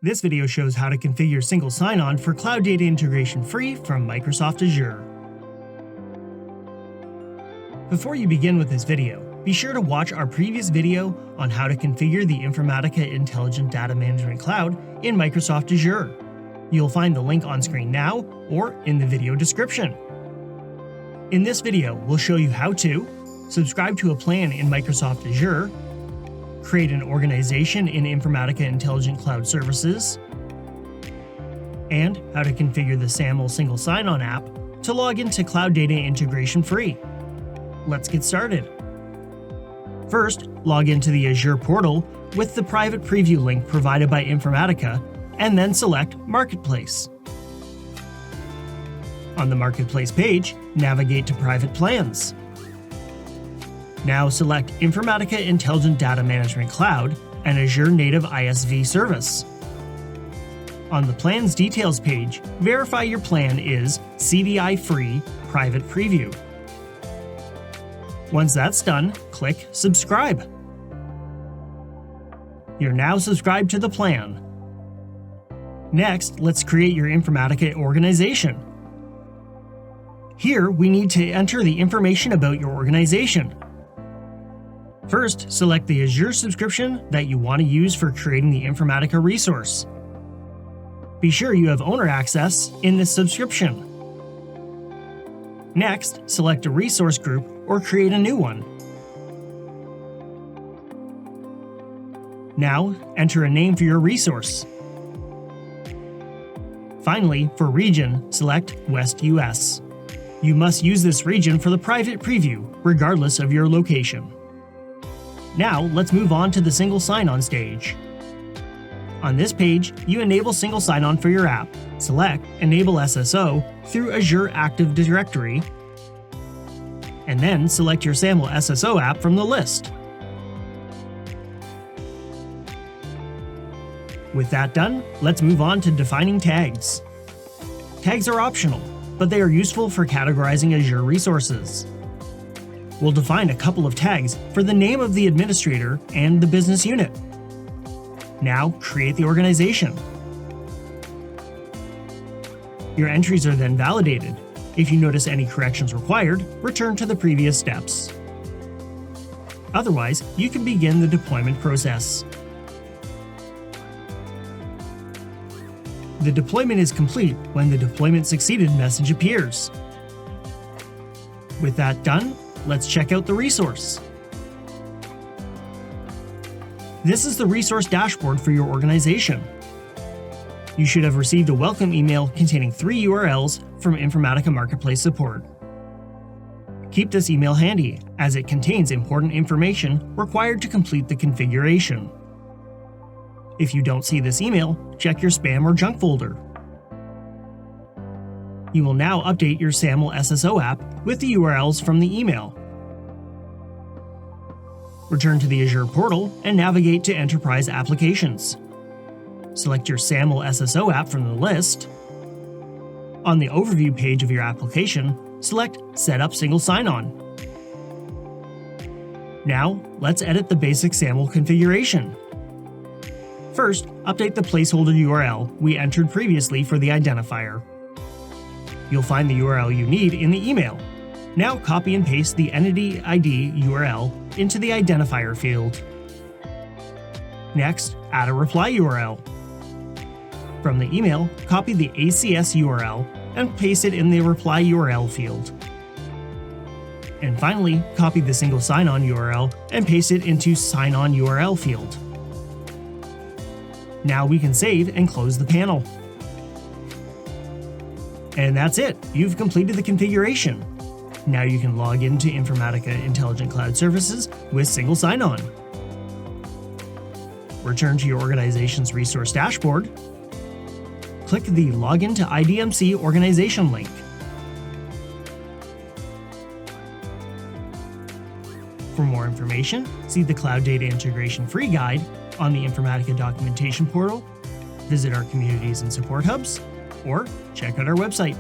This video shows how to configure single sign-on for cloud data integration free from Microsoft Azure. Before you begin with this video, be sure to watch our previous video on how to configure the Informatica Intelligent Data Management Cloud in Microsoft Azure. You'll find the link on screen now or in the video description. In this video, we'll show you how to subscribe to a plan in Microsoft Azure, create an organization in Informatica Intelligent Cloud Services, and how to configure the SAML Single Sign-On app to log into Cloud Data Integration free. Let's get started. First, log into the Azure portal with the private preview link provided by Informatica, and then select Marketplace. On the Marketplace page, navigate to Private Plans. Now select Informatica Intelligent Data Management Cloud and Azure Native ISV service. On the Plans Details page, verify your plan is CDI-free Private Preview. Once that's done, click Subscribe. You're now subscribed to the plan. Next, let's create your Informatica organization. Here, we need to enter the information about your organization. First, select the Azure subscription that you want to use for creating the Informatica resource. Be sure you have owner access in this subscription. Next, select a resource group or create a new one. Now, enter a name for your resource. Finally, for region, select West US. You must use this region for the private preview, regardless of your location. Now, let's move on to the single sign-on stage. On this page, you enable single sign-on for your app. Select Enable SSO through Azure Active Directory, and then select your SAML SSO app from the list. With that done, let's move on to defining tags. Tags are optional, but they are useful for categorizing Azure resources. We'll define a couple of tags for the name of the administrator and the business unit. Now, create the organization. Your entries are then validated. If you notice any corrections required, return to the previous steps. Otherwise, you can begin the deployment process. The deployment is complete when the deployment succeeded message appears. With that done, let's check out the resource. This is the resource dashboard for your organization. You should have received a welcome email containing 3 URLs from Informatica Marketplace support. Keep this email handy, as it contains important information required to complete the configuration. If you don't see this email, check your spam or junk folder. You will now update your SAML SSO app with the URLs from the email. Return to the Azure portal and navigate to Enterprise Applications. Select your SAML SSO app from the list. On the Overview page of your application, select Set up Single Sign-On. Now, let's edit the basic SAML configuration. First, update the placeholder URL we entered previously for the identifier. You'll find the URL you need in the email. Now copy and paste the entity ID URL into the identifier field. Next, add a reply URL. From the email, copy the ACS URL and paste it in the reply URL field. And finally, copy the single sign-on URL and paste it into sign-on URL field. Now we can save and close the panel. And that's it, you've completed the configuration. Now you can log into Informatica Intelligent Cloud Services with single sign-on. Return to your organization's resource dashboard. Click the Login to IDMC organization link. For more information, see the Cloud Data Integration Free Guide on the Informatica documentation portal, visit our communities and support hubs, or check out our website.